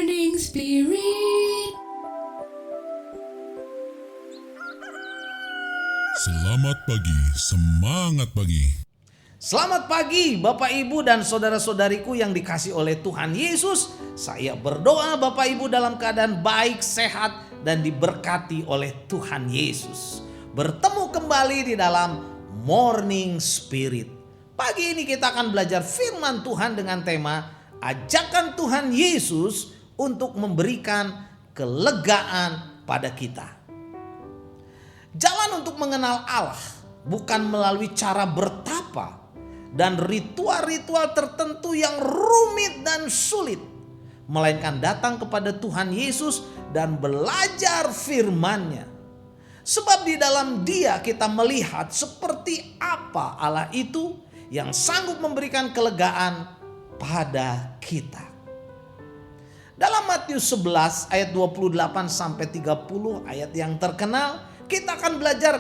Morning Spirit. Selamat pagi, semangat pagi. Selamat pagi Bapak Ibu dan saudara-saudariku yang dikasih oleh Tuhan Yesus. Saya berdoa Bapak Ibu dalam keadaan baik, sehat dan diberkati oleh Tuhan Yesus. Bertemu kembali di dalam Morning Spirit. Pagi ini kita akan belajar firman Tuhan dengan tema ajakan Tuhan Yesus untuk memberikan kelegaan pada kita. Jalan untuk mengenal Allah bukan melalui cara bertapa dan ritual-ritual tertentu yang rumit dan sulit, melainkan datang kepada Tuhan Yesus dan belajar firman-Nya. Sebab di dalam Dia kita melihat seperti apa Allah itu yang sanggup memberikan kelegaan pada kita. Dalam Matius 11 ayat 28 sampai 30 ayat yang terkenal, kita akan belajar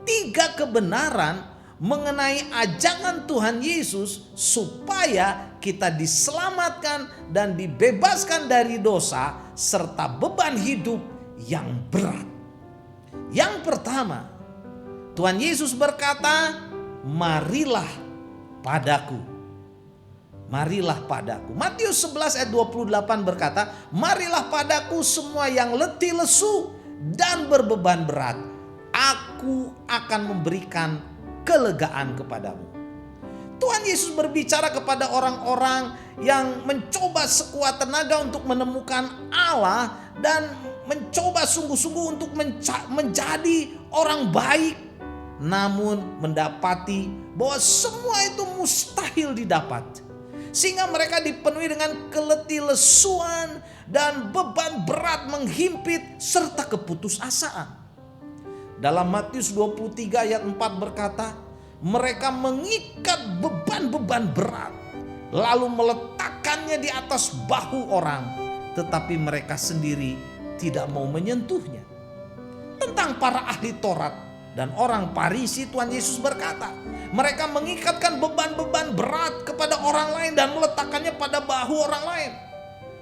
3 kebenaran mengenai ajakan Tuhan Yesus supaya kita diselamatkan dan dibebaskan dari dosa serta beban hidup yang berat. Yang pertama, Tuhan Yesus berkata, "Marilah padaku." Marilah padaku. Matius 11 ayat 28 berkata, "Marilah padaku semua yang letih lesu dan berbeban berat, aku akan memberikan kelegaan kepadamu." Tuhan Yesus berbicara kepada orang-orang yang mencoba sekuat tenaga untuk menemukan Allah dan mencoba sungguh-sungguh untuk menjadi orang baik, namun mendapati bahwa semua itu mustahil didapat. Sehingga mereka dipenuhi dengan keletih lesuan dan beban berat menghimpit serta keputusasaan. Dalam Matius 23 ayat 4 berkata, mereka mengikat beban-beban berat lalu meletakkannya di atas bahu orang, tetapi mereka sendiri tidak mau menyentuhnya. Tentang para ahli Taurat dan orang Farisi, Tuhan Yesus berkata, mereka mengikatkan beban-beban berat kepada orang lain dan meletakkannya pada bahu orang lain.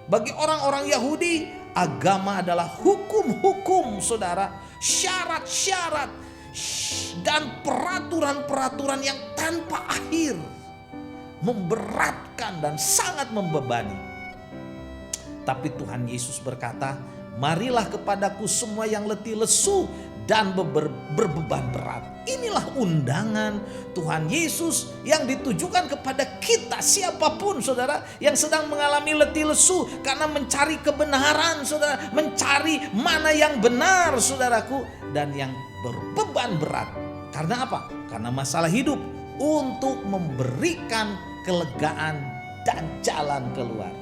Bagi orang-orang Yahudi, agama adalah hukum-hukum, saudara, syarat-syarat dan peraturan-peraturan yang tanpa akhir, memberatkan dan sangat membebani. Tapi Tuhan Yesus berkata, "Marilah kepadaku semua yang letih lesu dan berbeban berat." Inilah undangan Tuhan Yesus yang ditujukan kepada kita, siapapun saudara yang sedang mengalami letih lesu karena mencari kebenaran, saudara, mencari mana yang benar, saudaraku, dan yang berbeban berat. Karena apa? Karena masalah hidup, untuk memberikan kelegaan dan jalan keluar.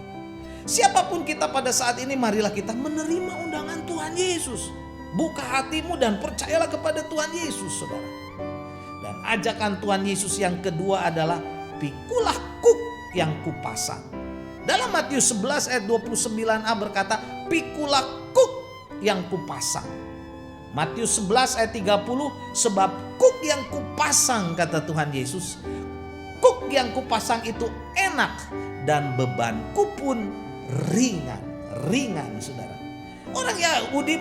Siapapun kita pada saat ini, marilah kita menerima undangan Tuhan Yesus. Buka hatimu dan percayalah kepada Tuhan Yesus, saudara. Dan ajakan Tuhan Yesus yang kedua adalah pikulah kuk yang kupasang. Dalam Matius 11 ayat 29a berkata, pikulah kuk yang kupasang. Matius 11 ayat 30, sebab kuk yang kupasang, kata Tuhan Yesus, kuk yang kupasang itu enak dan bebanku pun ringan, saudara. Orang Yahudi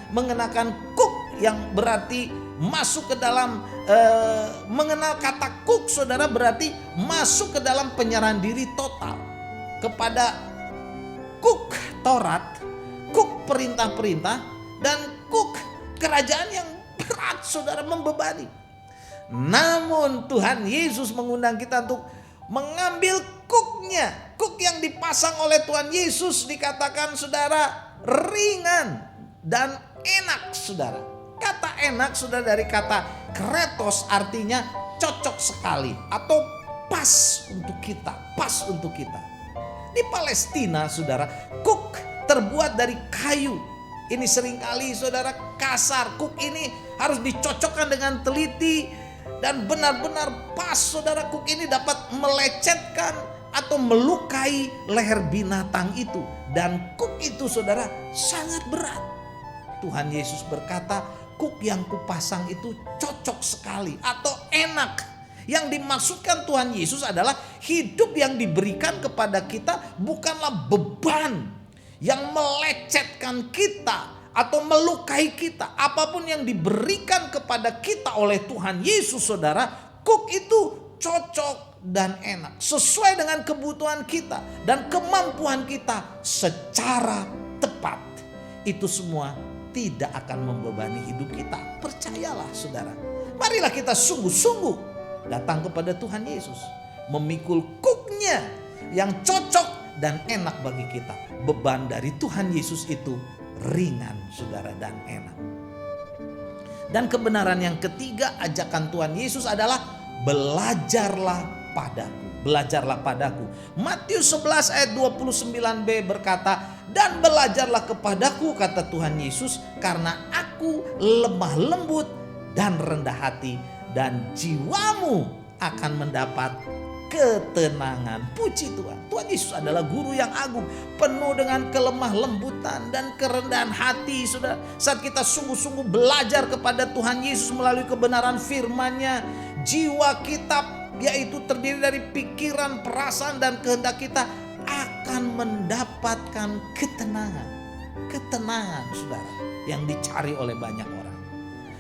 mengenakan kuk yang berarti masuk ke dalam, mengenal kata kuk, saudara, berarti masuk ke dalam penyerahan diri total kepada kuk Taurat, kuk perintah-perintah, dan kuk kerajaan yang berat, saudara, membebani. Namun Tuhan Yesus mengundang kita untuk mengambil kuknya. Kuk yang dipasang oleh Tuhan Yesus dikatakan, saudara, ringan dan enak, saudara. Kata enak, saudara, dari kata kretos, artinya cocok sekali atau pas untuk kita, pas untuk kita. Di Palestina, saudara, kuk terbuat dari kayu. Ini seringkali, saudara, kasar. Kuk ini harus dicocokkan dengan teliti dan benar-benar pas, saudara. Kuk ini dapat melecetkan atau melukai leher binatang itu. Dan kuk itu, saudara, sangat berat. Tuhan Yesus berkata, kuk yang kupasang itu cocok sekali atau enak. Yang dimaksudkan Tuhan Yesus adalah hidup yang diberikan kepada kita bukanlah beban. yang melecetkan kita atau melukai kita, apapun yang diberikan kepada kita oleh Tuhan Yesus, saudara, kuk itu cocok dan enak sesuai dengan kebutuhan kita dan kemampuan kita secara tepat. Itu semua tidak akan membebani hidup kita. Percayalah, saudara. Marilah kita sungguh-sungguh datang kepada Tuhan Yesus, memikul kuknya yang cocok dan enak bagi kita. Beban dari Tuhan Yesus itu ringan, saudara, dan enak. Dan kebenaran yang ketiga, ajakan Tuhan Yesus adalah belajarlah padaku. Belajarlah padaku. Matius 11 ayat 29b berkata, dan belajarlah kepadaku, kata Tuhan Yesus, karena aku lemah lembut dan rendah hati, dan jiwamu akan mendapat ketenangan. Puji Tuhan. Tuhan Yesus adalah guru yang agung, penuh dengan kelemah lembutan dan kerendahan hati, saudara. Saat kita sungguh-sungguh belajar kepada Tuhan Yesus melalui kebenaran firman-Nya, jiwa kita, yaitu terdiri dari pikiran, perasaan, dan kehendak kita, akan mendapatkan ketenangan. Ketenangan, saudara, yang dicari oleh banyak orang.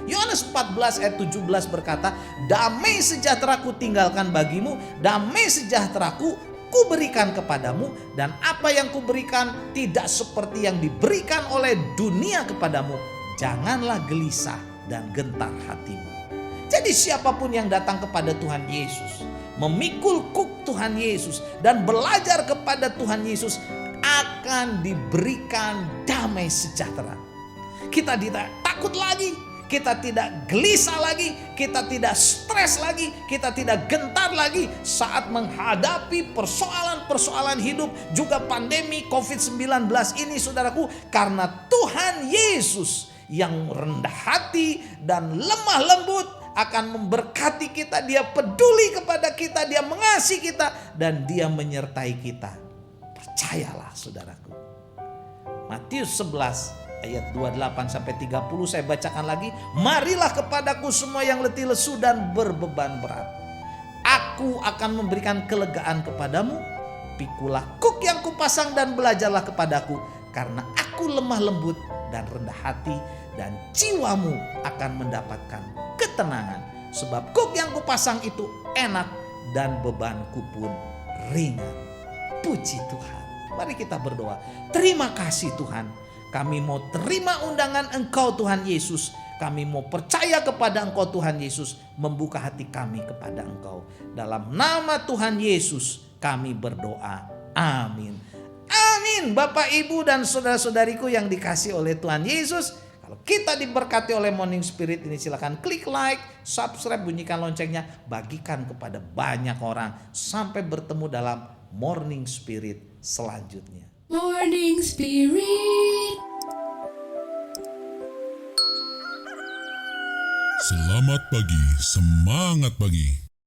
Yohanes 14 ayat 17 berkata, damai sejahteraku tinggalkan bagimu, damai sejahteraku kuberikan kepadamu, dan apa yang kuberikan tidak seperti yang diberikan oleh dunia kepadamu. Janganlah gelisah dan gentar hatimu. Jadi siapapun yang datang kepada Tuhan Yesus, memikul kuk Tuhan Yesus dan belajar kepada Tuhan Yesus, akan diberikan damai sejahtera. Kita tidak takut lagi, kita tidak gelisah lagi, kita tidak stres lagi, kita tidak gentar lagi saat menghadapi persoalan-persoalan hidup, juga pandemi COVID-19 ini, saudaraku, karena Tuhan Yesus yang rendah hati dan lemah lembut akan memberkati kita. Dia peduli kepada kita, dia mengasihi kita, dan dia menyertai kita. Percayalah, saudaraku. Matius 11 ayat 28-30 saya bacakan lagi. Marilah kepadaku semua yang letih lesu dan berbeban berat, aku akan memberikan kelegaan kepadamu. Pikulah kuk yang kupasang dan belajarlah kepadaku, karena aku lemah lembut dan rendah hati, dan jiwamu akan mendapatkan ketenangan. Sebab kuk yang kupasang itu enak dan bebanku pun ringan. Puji Tuhan. Mari kita berdoa. Terima kasih Tuhan. Kami mau terima undangan Engkau Tuhan Yesus. Kami mau percaya kepada Engkau Tuhan Yesus. Membuka hati kami kepada Engkau. Dalam nama Tuhan Yesus kami berdoa. Amin. Amin. Bapak, Ibu, dan saudara-saudariku yang dikasihi oleh Tuhan Yesus. Kalau kita diberkati oleh Morning Spirit ini, silakan klik like, subscribe, bunyikan loncengnya. Bagikan kepada banyak orang. Sampai bertemu dalam Morning Spirit selanjutnya. Morning Spirit. Selamat pagi, semangat pagi.